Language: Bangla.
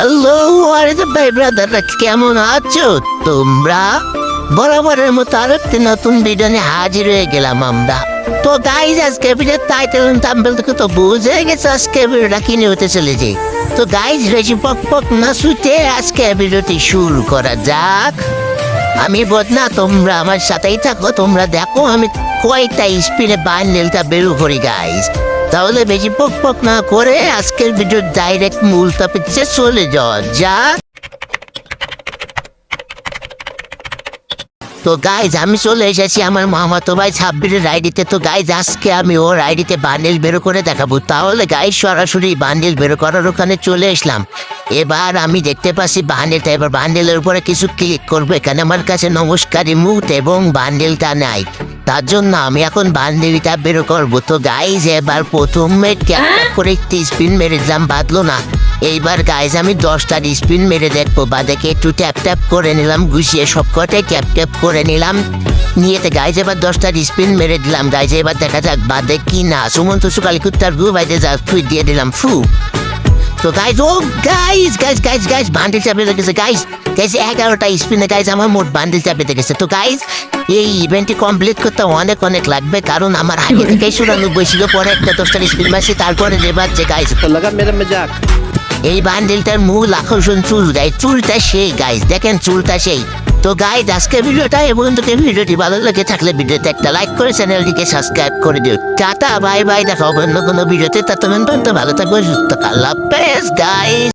হ্যালো আরে ভাই ব্রাদাররা কেমন আছো তোমরা? বরাবরের মতো আর একটি নতুন ভিডিও নিয়ে হাজির হয়ে গেলাম আমরা। তো গাইজ আজকে ভিডিওর টাইটেল থাম্বনেল থেকে তো বুঝে গেছে আজকে ভিডিওটা কি নিয়ে হতে চলেছে। তো গাইজ বেশি পক পক না শুতে আজকে ভিডিওটি শুরু করা যাক। আমি বদনা তোমরা আমার সাথেই থাকো, তোমরা দেখো আমি কয়টা স্পিনে বান্ডেলটা বেরো করি গাইজ। তাহলে বেশি পক পক না করে আজকের ভিডিও ডাইরেক্ট মূল টপিকে চলে যাওয়া যাক। তো গাইজ আমি চলে এসেছি আমার মামাতো ভাই সাব্বিরের আইডিতে। তো গাইজ আজকে আমি ওর আইডিতে বান্ডেল বেরো করে দেখাবো। তাহলে গাইজ সরাসরি বান্ডেল বেরো করার ওখানে চলে আসলাম। এবার আমি দেখতে পাচ্ছি বান্ডেলটা, এবার বান্ডেলের উপরে কিছু ক্লিক করবো। এখানে আমার কাছে নমস্কারী মুট এবং বান্ডেলটা নাই, তার জন্য আমি এখন বান্ডেলটা বেরো করবো। তো গাইজ এবার প্রথমে ক্যাপটা করে একটি স্পিন মেরে দিলাম, বাদলো না। এইবার গাইজ আমি 10টা স্পিন মেরে দেখবো, বা দেখে একটু ট্যাপ ট্যাপ করে নিলাম, গুছিয়ে সব কটাই ট্যাপ ট্যাপ করে নিলাম। নিয়েতে গাইজ এবার 10টা স্পিন মেরে দিলাম। গাইজ এবার দেখা যাক বাদে কি না। সুমন্ত সুকালি কুত্তার গু বাইতে যা ফুই দিয়ে দিলাম ফু। তো গাইজ ও guys guys guys guys bundle চাপে লেগেছে গাইজ। গাইজ 11টা স্পিনে গাইজ আমার মোট বান্ডেল চাপে গেছে। তো গাইজ এই ইভেন্টটি কমপ্লিট করতে অনেক অনেক লাগবে, কারণ আমার আগে থেকেই 94 ছিল, পরে একটা 10টা স্পিন মারছি, তারপরে যে বাচ্চে গাইজ लगा मेरा मजाक। এই বান্ডেলটার মূল আকর্ষণ চুল গাইজ। চুলটা সেই গাইজ, দেখেন চুলটা সেই। তো গাইজ আজকে ভিডিওটা এবং ভিডিওটি ভালো লেগে থাকলে ভিডিওতে একটা লাইক করে চ্যানেলটিকে সাবস্ক্রাইব করে দিও। টাটা বাই বাই, দেখা হবে অন্য কোনো ভিডিওতে। ততক্ষণ পর্যন্ত ভালো থাকবে, সুস্থ থাকো, আল্লাহ হাফেজ গাইজ।